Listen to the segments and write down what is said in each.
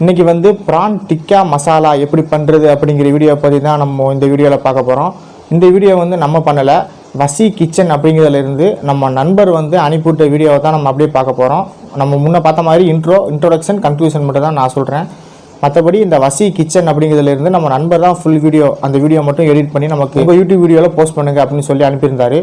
இன்றைக்கி வந்து ப்ரான் டிக்கா மசாலா எப்படி பண்ணுறது அப்படிங்கிற வீடியோ பற்றி தான் நம்ம இந்த வீடியோவில் பார்க்க போகிறோம். இந்த வீடியோ வந்து நம்ம பண்ணலை, வசி கிச்சன் அப்படிங்கிறதுலேருந்து நம்ம நண்பர் வந்து அனுப்பிவிட்ட வீடியோவை தான் நம்ம அப்படியே பார்க்க போகிறோம். நம்ம முன்னே பார்த்த மாதிரி இன்ட்ரோடக்ஷன் கன்க்ளூஷன் மட்டும் தான் நான் சொல்கிறேன். மற்றபடி இந்த வசி கிச்சன் அப்படிங்கிறதுலேருந்து நம்ம நண்பர் தான் ஃபுல் வீடியோ, அந்த வீடியோ மட்டும் எடிட் பண்ணி நமக்கு உங்கள் யூடியூப் வீடியோவில் போஸ்ட் பண்ணுங்கள் அப்படின்னு சொல்லி அனுப்பியிருந்தார்.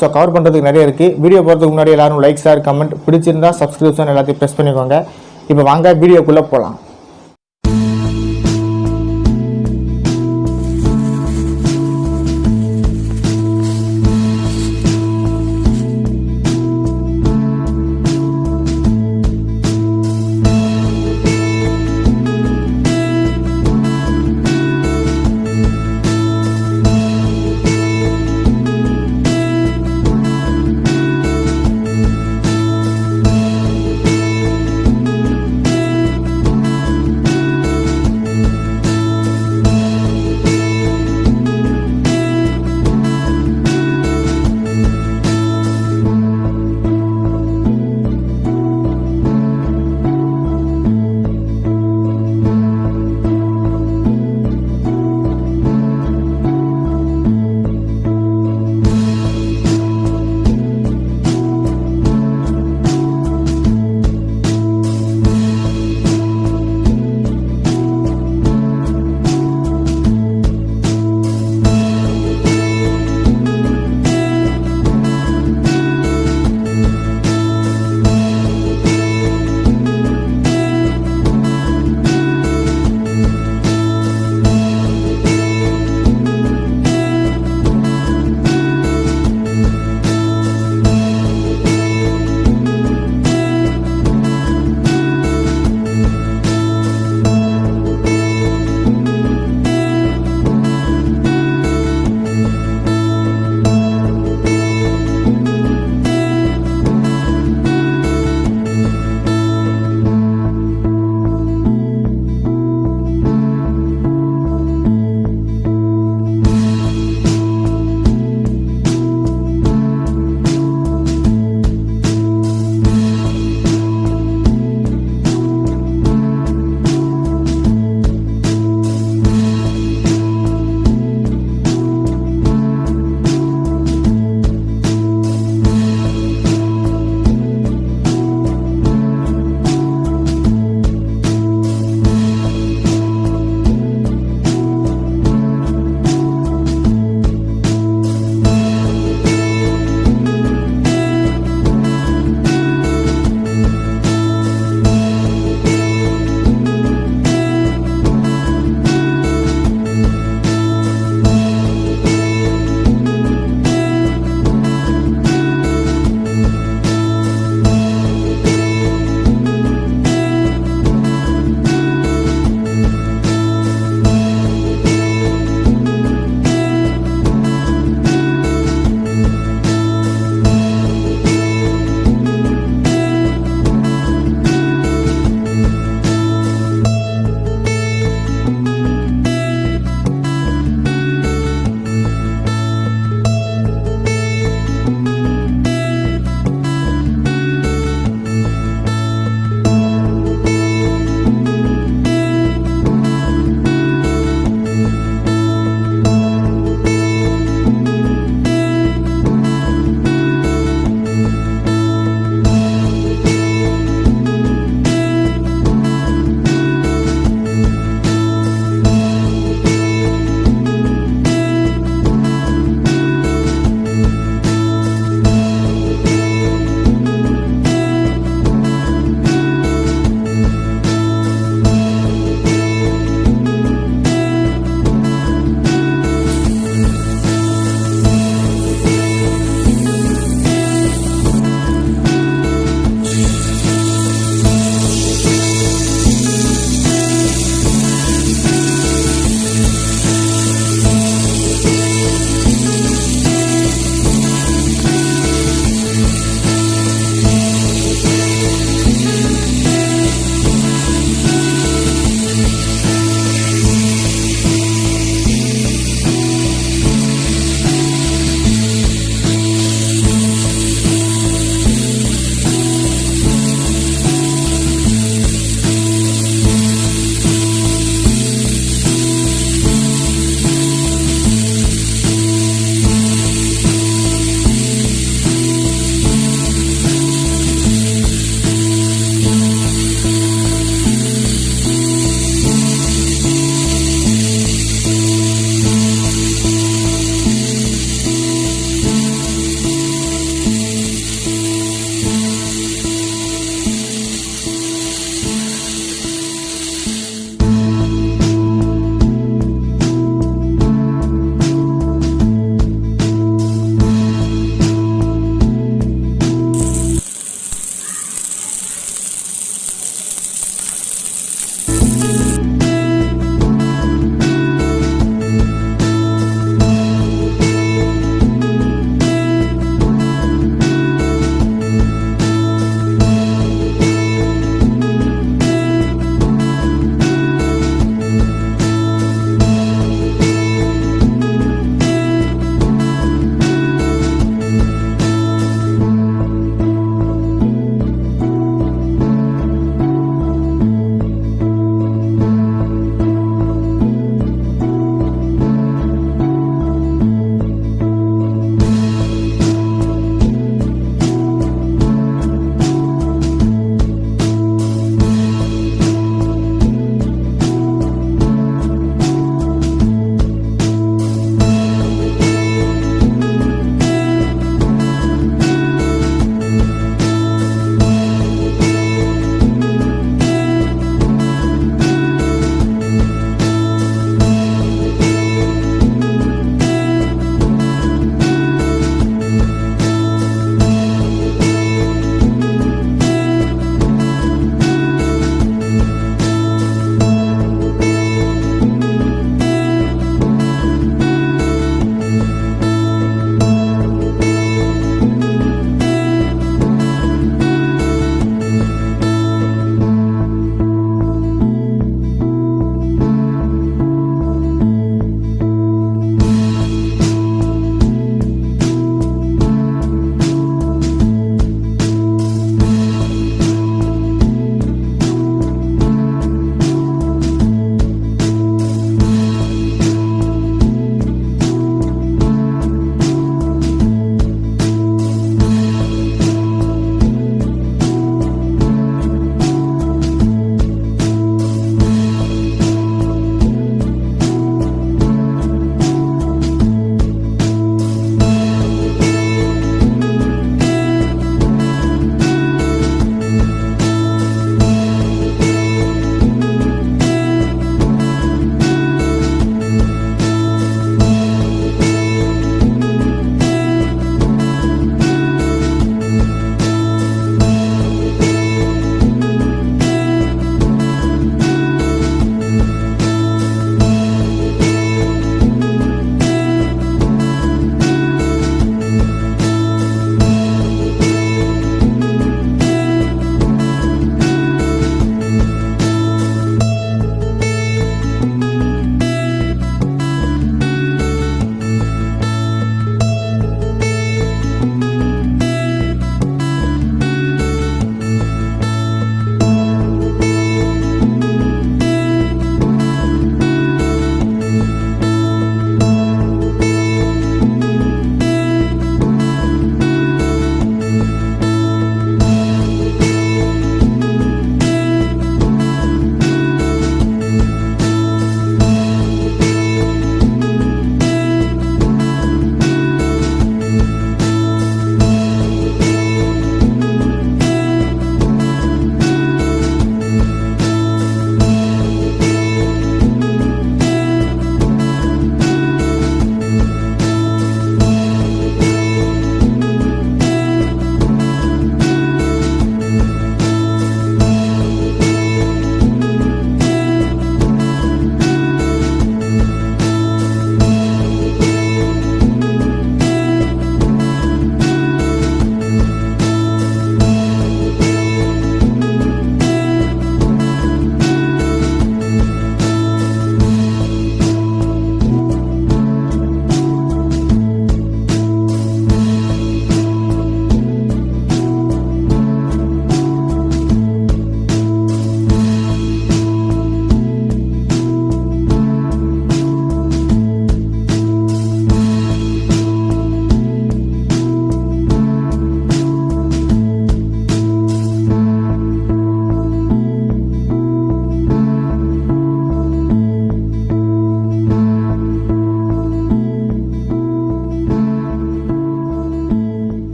ஸோ கவர் பண்ணுறதுக்கு நிறைய இருக்குது. வீடியோ போகிறதுக்கு முன்னாடி எல்லோரும் லைக், ஷேர், கமெண்ட், பிடிச்சிருந்தா சப்ஸ்கிரிப்ஷன் எல்லாத்தையும் ப்ரெஸ் பண்ணிக்கோங்க. இப்போ வாங்க வீடியோக்குள்ளே போகலாம்.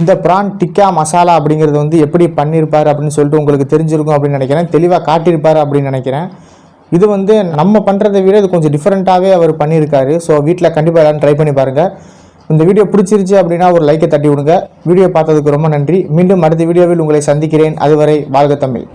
இந்த ப்ரான் டிக்கா மசாலா அப்படிங்கிறது வந்து எப்படி பண்ணியிருப்பார் அப்படின்னு சொல்லிட்டு உங்களுக்கு தெரிஞ்சிருக்கும் அப்படின்னு நினைக்கிறேன். தெளிவாக காட்டியிருப்பார் அப்படின்னு நினைக்கிறேன். இது வந்து நம்ம பண்ணுறதை விட இது கொஞ்சம் டிஃப்ரெண்ட்டாகவே அவர் பண்ணியிருக்காரு. ஸோ வீட்டில் கண்டிப்பாக எல்லாரும் ட்ரை பண்ணி பாருங்கள். இந்த வீடியோ பிடிச்சிருச்சு அப்படின்னா ஒரு லைக்கை தட்டி விடுங்க. வீடியோ பார்த்ததுக்கு ரொம்ப நன்றி. மீண்டும் அடுத்த வீடியோவில் உங்களை சந்திக்கிறேன். அதுவரை வாழ்க தமிழ்.